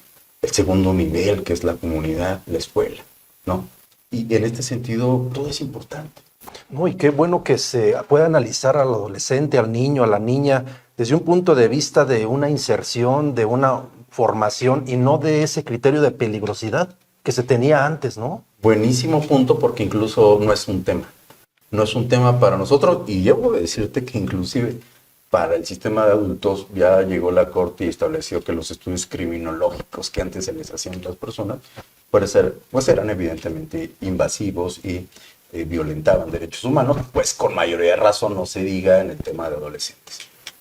el segundo nivel, que es la comunidad, la escuela, ¿no? Y en este sentido, todo es importante. No, y qué bueno que se pueda analizar al adolescente, al niño, a la niña, desde un punto de vista de una inserción, de una formación, y no de ese criterio de peligrosidad que se tenía antes, ¿no? Buenísimo punto, porque incluso no es un tema. No es un tema para nosotros, y debo decirte que inclusive para el sistema de adultos ya llegó la Corte y estableció que los estudios criminológicos que antes se les hacían a las personas pues eran evidentemente invasivos y violentaban derechos humanos, pues con mayoría de razón no se diga en el tema de adolescentes.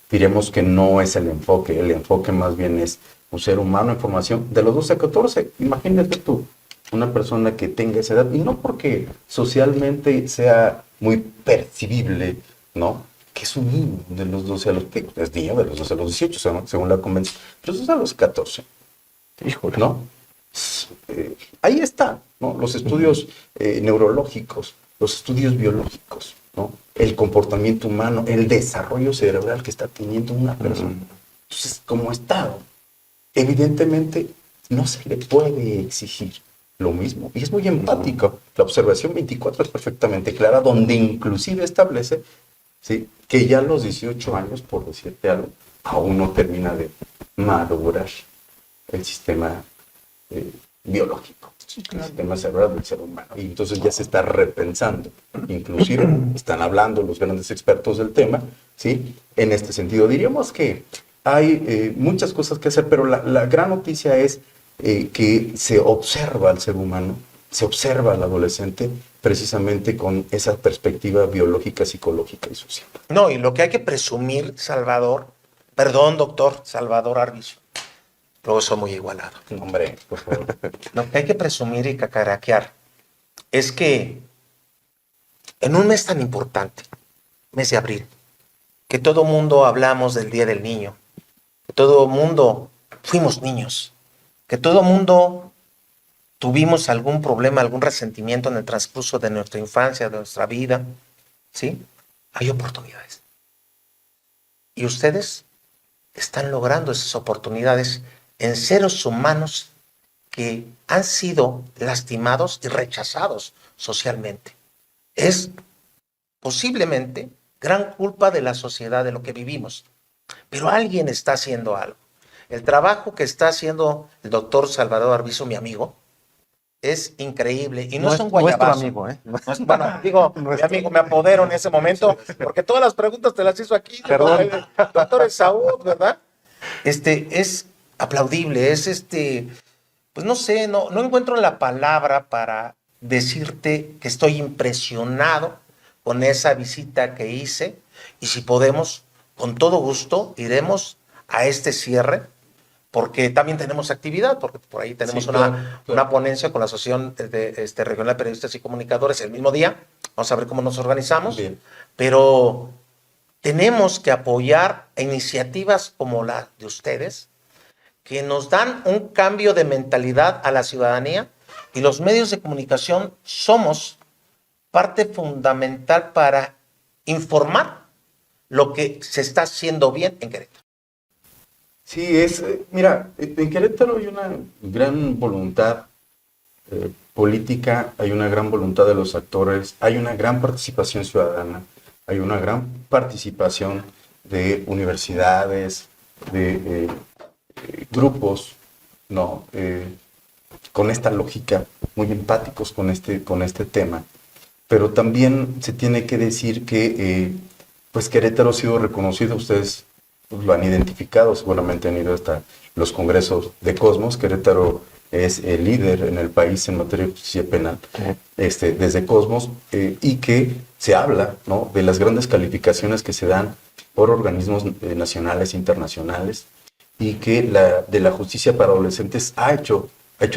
Diremos que no es el enfoque más bien es un ser humano en formación de los 12 a 14. Imagínate tú, una persona que tenga esa edad, y no porque socialmente sea muy percibible, ¿no? Que es un niño de los 12 a los, es niño de los 12 a los 18, según la convención, pero eso es a los 14. Híjole, ¿no? Ahí está, ¿no? Los estudios neurológicos, los estudios biológicos, ¿no? El comportamiento humano, el desarrollo cerebral que está teniendo una persona. Entonces, como Estado, evidentemente no se le puede exigir lo mismo. Y es muy empático. La observación 24 es perfectamente clara, donde inclusive establece, ¿sí?, que ya a los 18 años, por decirte algo, aún no termina de madurar el sistema biológico, el sistema cerebral del ser humano. Y entonces ya se está repensando. Inclusive están hablando los grandes expertos del tema, ¿sí?, en este sentido. Diríamos que hay muchas cosas que hacer, pero la gran noticia es que se observa al ser humano, se observa al adolescente precisamente con esa perspectiva biológica, psicológica y social. No, y lo que hay que presumir, doctor Salvador Arvizu, luego soy muy igualado. Hombre, por favor. Lo que hay que presumir y cacaraquear es que en un mes tan importante, mes de abril, que todo mundo hablamos del Día del Niño, que todo mundo fuimos niños, que todo mundo tuvimos algún problema, algún resentimiento en el transcurso de nuestra infancia, de nuestra vida, ¿sí? Hay oportunidades. Y ustedes están logrando esas oportunidades en seres humanos que han sido lastimados y rechazados socialmente. Es posiblemente gran culpa de la sociedad, de lo que vivimos. Pero alguien está haciendo algo. El trabajo que está haciendo el doctor Salvador Arvizu, mi amigo, es increíble y no Nuestro- es un guayabazo. nuestro amigo, ¿eh? Bueno, digo, mi amigo, me apodero en ese momento, porque todas las preguntas te las hizo aquí. Perdón. Doctor Esaú, ¿verdad? Es aplaudible, pues no sé, no encuentro la palabra para decirte que estoy impresionado con esa visita que hice y si podemos, con todo gusto, iremos a este cierre porque también tenemos actividad, porque por ahí tenemos Sí, claro, claro. una ponencia con la Asociación Regional de Periodistas y Comunicadores el mismo día. Vamos a ver cómo nos organizamos. Bien. Pero tenemos que apoyar iniciativas como la de ustedes, que nos dan un cambio de mentalidad a la ciudadanía y los medios de comunicación somos parte fundamental para informar lo que se está haciendo bien en Querétaro. Sí, mira, en Querétaro hay una gran voluntad política, hay una gran voluntad de los actores, hay una gran participación ciudadana, hay una gran participación de universidades, de grupos, ¿no? Con esta lógica, muy empáticos con este tema. Pero también se tiene que decir que pues Querétaro ha sido reconocido, ustedes pues, lo han identificado, seguramente han ido hasta los congresos de Cosmos. Querétaro es el líder en el país en materia de justicia penal, desde Cosmos, y que se habla, ¿no?, de las grandes calificaciones que se dan por organismos nacionales e internacionales, y que de la justicia para adolescentes ha hecho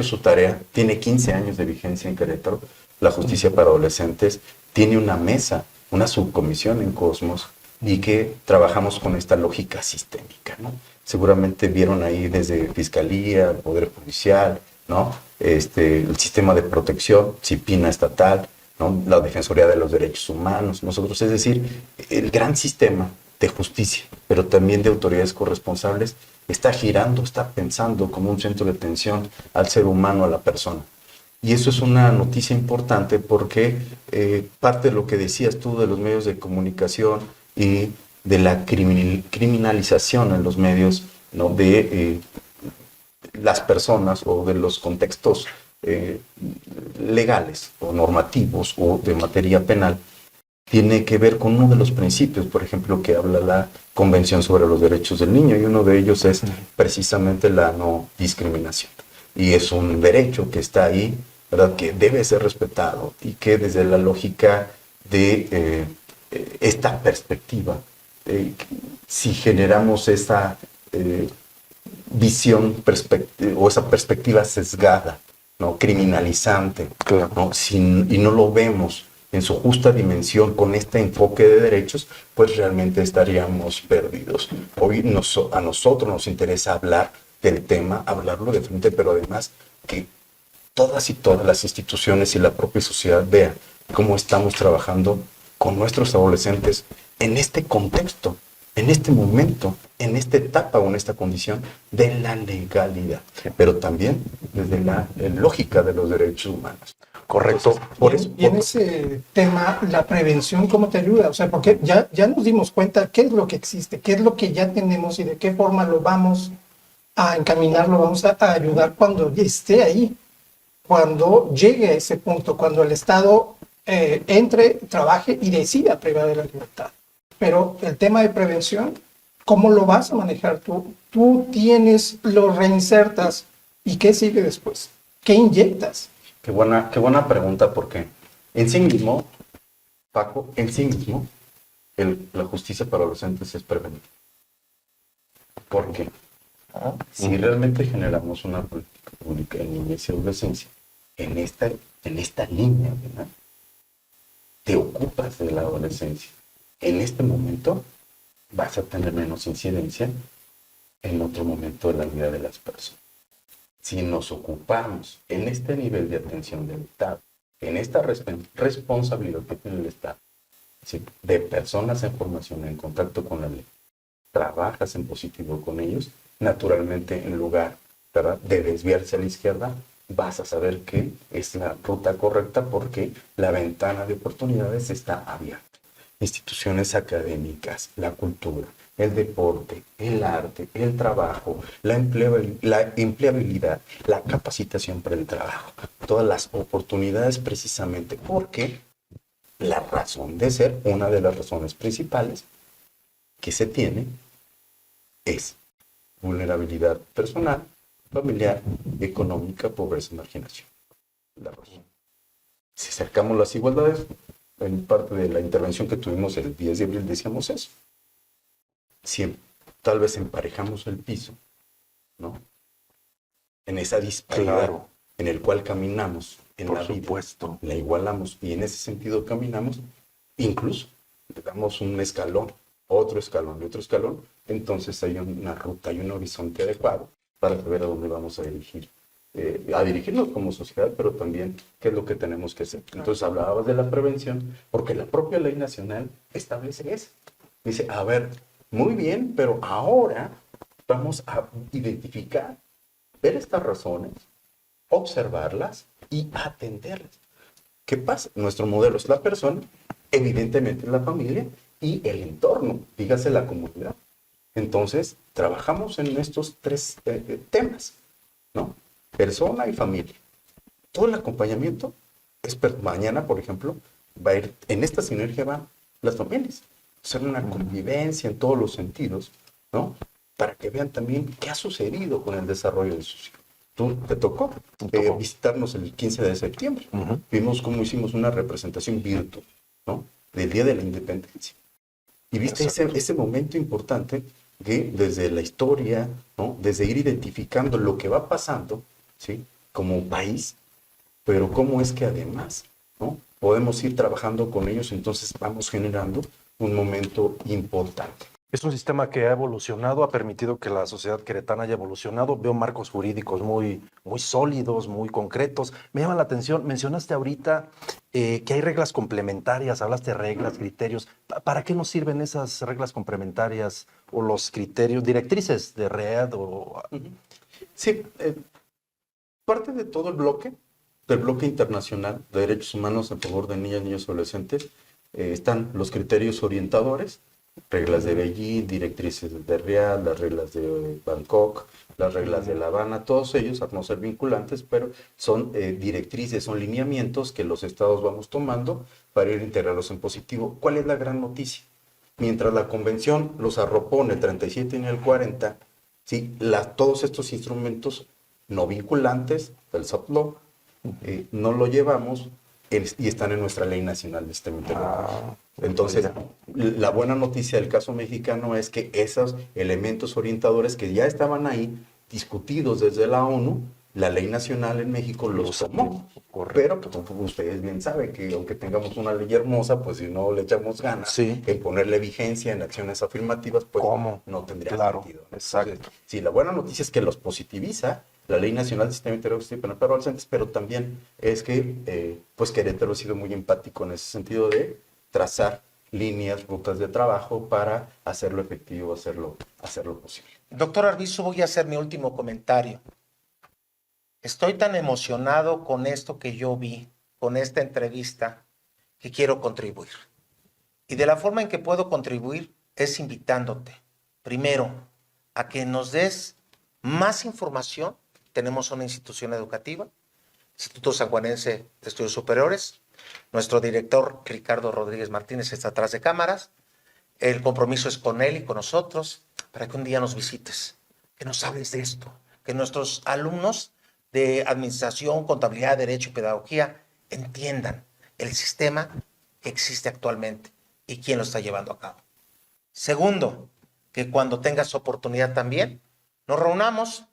su tarea, tiene 15 años de vigencia en Querétaro. La justicia para adolescentes tiene una mesa, una subcomisión en Cosmos, y que trabajamos con esta lógica sistémica, ¿no? Seguramente vieron ahí desde Fiscalía, el Poder Judicial, ¿no? El sistema de protección, CIPINA estatal, ¿no?, la Defensoría de los Derechos Humanos, nosotros, es decir, el gran sistema de justicia, pero también de autoridades corresponsables, está girando, está pensando como un centro de atención al ser humano, a la persona. Y eso es una noticia importante porque parte de lo que decías tú de los medios de comunicación y de la criminalización en los medios, ¿no?, de las personas o de los contextos legales o normativos o de materia penal, tiene que ver con uno de los principios, por ejemplo, que habla la Convención sobre los Derechos del Niño, y uno de ellos es precisamente la no discriminación. Y es un derecho que está ahí, ¿verdad?, que debe ser respetado, y que desde la lógica de esta perspectiva, si generamos esa visión o esa perspectiva sesgada, ¿no?, criminalizante, Claro. ¿no?, y no lo vemos en su justa dimensión con este enfoque de derechos, pues realmente estaríamos perdidos. Hoy a nosotros nos interesa hablar del tema, hablarlo de frente, pero además que todas las instituciones y la propia sociedad vean cómo estamos trabajando con nuestros adolescentes en este contexto, en este momento, en esta etapa o en esta condición de la legalidad, pero también desde la lógica de los derechos humanos. Correcto. Entonces, Y en ese tema, la prevención, ¿cómo te ayuda? O sea, porque ya nos dimos cuenta qué es lo que existe, qué es lo que ya tenemos y de qué forma lo vamos a encaminar, lo vamos a ayudar cuando esté ahí, cuando llegue a ese punto, cuando el Estado entre, trabaje y decida privar de la libertad. Pero el tema de prevención, ¿cómo lo vas a manejar tú? Tú lo reinsertas, ¿y qué sigue después? ¿Qué inyectas? Qué buena pregunta, porque en sí mismo, Paco, en sí mismo, la justicia para adolescentes es prevenir. ¿Por qué? Si realmente generamos una política pública en niñez y adolescencia, en esta línea, ¿verdad?, te ocupas de la adolescencia, en este momento vas a tener menos incidencia en otro momento de la vida de las personas. Si nos ocupamos en este nivel de atención del Estado, en esta responsabilidad que tiene el Estado, ¿sí?, de personas en formación, en contacto con la ley, trabajas en positivo con ellos, naturalmente en lugar, ¿verdad?, de desviarse a la izquierda, vas a saber que es la ruta correcta porque la ventana de oportunidades está abierta. Instituciones académicas, la cultura, el deporte, el arte, el trabajo, la empleabilidad, la capacitación para el trabajo, todas las oportunidades precisamente porque la razón de ser, una de las razones principales que se tiene es vulnerabilidad personal, familiar, económica, pobreza, marginación. La razón. Si sacamos las igualdades, en parte de la intervención que tuvimos el 10 de abril decíamos eso. Si tal vez emparejamos el piso, ¿no? En esa disparidad Claro. en el cual caminamos en Por la vida, supuesto. la igualamos y en ese sentido caminamos, incluso le damos un escalón, otro escalón y otro escalón, entonces hay una ruta, hay un horizonte adecuado para saber a dónde vamos a dirigirnos como sociedad, pero también qué es lo que tenemos que hacer. Entonces hablabas de la prevención, porque la propia ley nacional establece eso. Dice, a ver, muy bien, pero ahora vamos a identificar, ver estas razones, observarlas y atenderlas. ¿Qué pasa? Nuestro modelo es la persona, evidentemente la familia y el entorno, dígase la comunidad. Entonces, trabajamos en estos tres temas, ¿no? Persona y familia. Todo el acompañamiento es mañana, por ejemplo, va a ir, en esta sinergia van las familias. Hacer una convivencia en todos los sentidos, ¿no? Para que vean también qué ha sucedido con el desarrollo de sus hijos. Tú te tocó visitarnos el 15 de septiembre. Vimos cómo hicimos una representación virtual, ¿no? Del Día de la Independencia. Y viste ese momento importante que desde la historia, ¿no? Desde ir identificando lo que va pasando, ¿sí? Como país, pero cómo es que además, ¿no? Podemos ir trabajando con ellos, entonces vamos generando un momento importante. Es un sistema que ha evolucionado, ha permitido que la sociedad queretana haya evolucionado. Veo marcos jurídicos muy sólidos, muy concretos. Me llama la atención, mencionaste ahorita que hay reglas complementarias, hablaste de reglas, criterios. ¿Para qué nos sirven esas reglas complementarias o los criterios, directrices de red? Sí, parte de todo el bloque, del bloque internacional de derechos humanos en favor de niñas, niños y adolescentes, están los criterios orientadores, reglas de Beijing, directrices de Riad, las reglas de Bangkok, las reglas de La Habana, todos ellos, al no ser vinculantes, pero son directrices, son lineamientos que los estados vamos tomando para ir a integrarlos en positivo. ¿Cuál es la gran noticia? Mientras la convención los arropó en el 37 y en el 40, ¿sí? Todos estos instrumentos no vinculantes del soft law no lo llevamos y están en nuestra ley nacional de sistema integral. Entonces, la buena noticia del caso mexicano es que esos elementos orientadores que ya estaban ahí, discutidos desde la ONU, la ley nacional en México los tomó. Pero ustedes bien saben que aunque tengamos una ley hermosa, pues si no le echamos ganas en ponerle vigencia en acciones afirmativas, pues no tendría sentido, ¿no? Exacto. Entonces, sí, la buena noticia es que los positiviza la Ley Nacional del Sistema Integral de Justicia Penal para Adolescentes, pero también es que pues Querétaro ha sido muy empático en ese sentido de trazar líneas, rutas de trabajo para hacerlo efectivo, hacerlo posible. Doctor Arvizu, voy a hacer mi último comentario. Estoy tan emocionado con esto que yo vi, con esta entrevista, que quiero contribuir. Y de la forma en que puedo contribuir es invitándote, primero, a que nos des más información. Tenemos una institución educativa, Instituto Sanjuanense de Estudios Superiores. Nuestro director, Ricardo Rodríguez Martínez, está atrás de cámaras. El compromiso es con él y con nosotros para que un día nos visites, que nos hables de esto, que nuestros alumnos de Administración, Contabilidad, Derecho y Pedagogía entiendan el sistema que existe actualmente y quién lo está llevando a cabo. Segundo, que cuando tengas oportunidad también, nos reunamos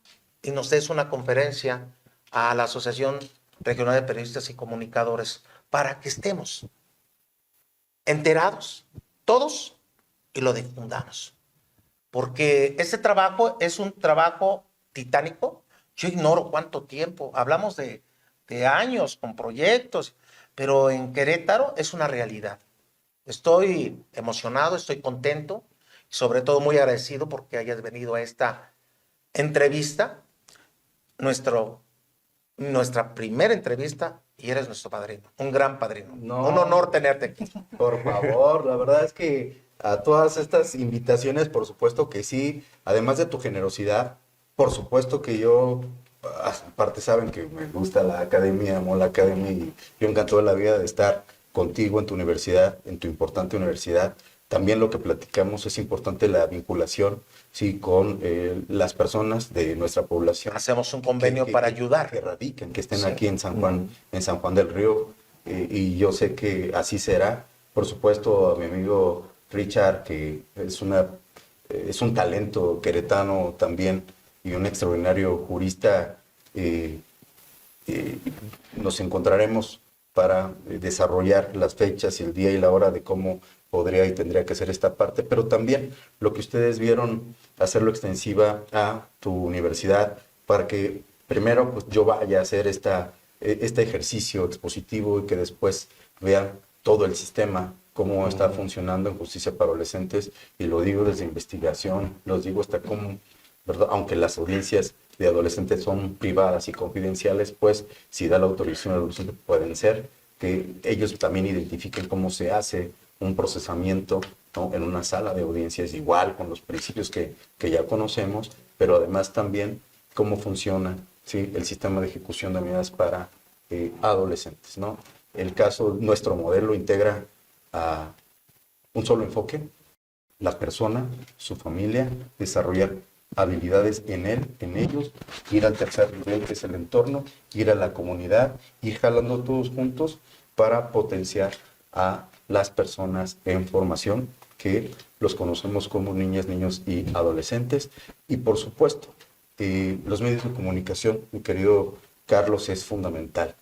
y nos des una conferencia a la Asociación Regional de Periodistas y Comunicadores para que estemos enterados todos y lo difundamos. Porque este trabajo es un trabajo titánico. Yo ignoro cuánto tiempo, hablamos de años con proyectos, pero en Querétaro es una realidad. Estoy emocionado, estoy contento y sobre todo muy agradecido porque hayas venido a esta entrevista, nuestra primera entrevista, y eres nuestro padrino, un gran padrino. No. Un honor tenerte aquí. Por favor, la verdad es que a todas estas invitaciones, por supuesto que sí, además de tu generosidad, por supuesto que yo, aparte saben que me gusta la academia, amo la academia y yo encantado de la vida de estar contigo en tu universidad, en tu importante universidad. También lo que platicamos es importante la vinculación, sí, con las personas de nuestra población. Hacemos un convenio para ayudar. Que radiquen, que estén aquí en San Juan del Río, y yo sé que así será. Por supuesto, a mi amigo Richard, que es un talento queretano también y un extraordinario jurista, nos encontraremos para desarrollar las fechas y el día y la hora de cómo podría y tendría que ser esta parte, pero también lo que ustedes vieron, hacerlo extensiva a tu universidad, para que primero pues, yo vaya a hacer este ejercicio expositivo y que después vean todo el sistema, cómo está funcionando en justicia para adolescentes, y lo digo desde investigación, los digo hasta cómo, ¿verdad? Aunque las audiencias de adolescentes son privadas y confidenciales, pues si da la autorización al adolescente pueden ser, que ellos también identifiquen cómo se hace un procesamiento, ¿no? En una sala de audiencias, igual con los principios que ya conocemos, pero además también cómo funciona, ¿sí? El sistema de ejecución de medidas para adolescentes, ¿no? El caso, nuestro modelo integra a un solo enfoque: la persona, su familia, desarrollar habilidades en él, en ellos, ir al tercer nivel, que es el entorno, ir a la comunidad, ir jalando todos juntos para potenciar a las personas en formación, que los conocemos como niñas, niños y adolescentes. Y por supuesto, los medios de comunicación, mi querido Carlos, es fundamental.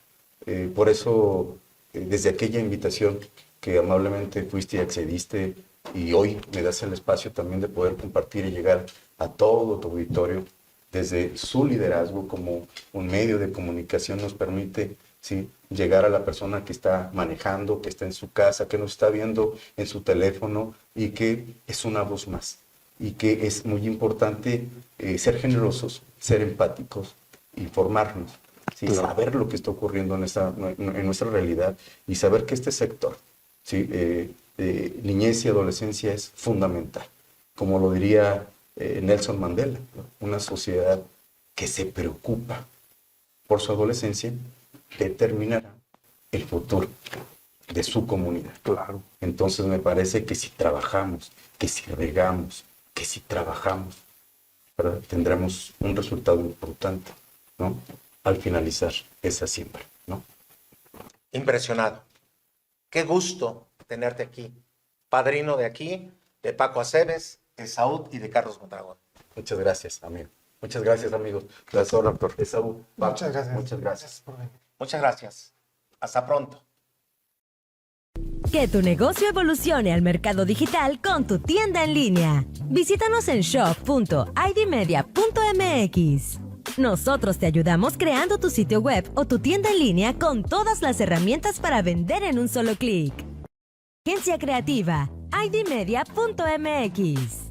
Por eso, desde aquella invitación que amablemente fuiste y accediste, y hoy me das el espacio también de poder compartir y llegar a todo tu auditorio, desde su liderazgo como un medio de comunicación nos permite, ¿sí?, llegar a la persona que está manejando, que está en su casa, que nos está viendo en su teléfono, y que es una voz más. Y que es muy importante ser generosos, ser empáticos, informarnos, ¿sí?, saber lo que está ocurriendo en nuestra realidad, y saber que este sector, ¿sí?, niñez y adolescencia es fundamental. Como lo diría Nelson Mandela, ¿no? Una sociedad que se preocupa por su adolescencia determinará el futuro de su comunidad. Claro. Entonces me parece que si trabajamos, que si regamos, que si trabajamos, ¿verdad?, tendremos un resultado importante, ¿no?, al finalizar esa siembra, ¿no? Impresionado. Qué gusto tenerte aquí. Padrino de aquí, de Paco Aceves, de Saúd y de Carlos Mondragón. Muchas gracias, amigo. Muchas gracias, amigos. Gracias, doctor. Saúd. Muchas gracias. Muchas gracias. por venir. Muchas gracias. Hasta pronto. Que tu negocio evolucione al mercado digital con tu tienda en línea. Visítanos en shop.idmedia.mx. Nosotros te ayudamos creando tu sitio web o tu tienda en línea con todas las herramientas para vender en un solo clic. Agencia Creativa, idmedia.mx.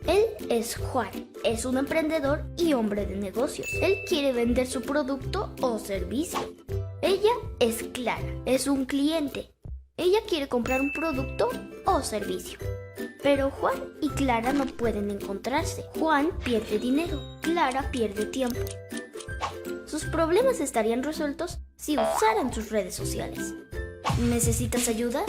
Él es Juan, es un emprendedor y hombre de negocios. Él quiere vender su producto o servicio. Ella es Clara, es un cliente. Ella quiere comprar un producto o servicio. Pero Juan y Clara no pueden encontrarse. Juan pierde dinero, Clara pierde tiempo. Sus problemas estarían resueltos si usaran sus redes sociales. ¿Necesitas ayuda?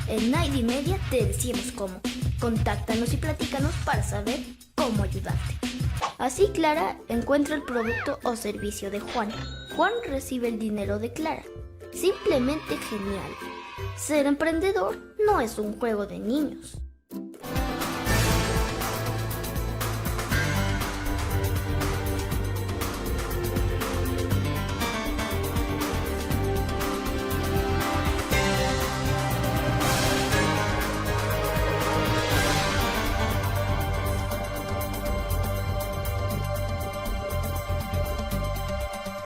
En ID Media te decimos cómo. Contáctanos y platícanos para saber cómo ayudarte. Así Clara encuentra el producto o servicio de Juan. Juan recibe el dinero de Clara. Simplemente genial. Ser emprendedor no es un juego de niños.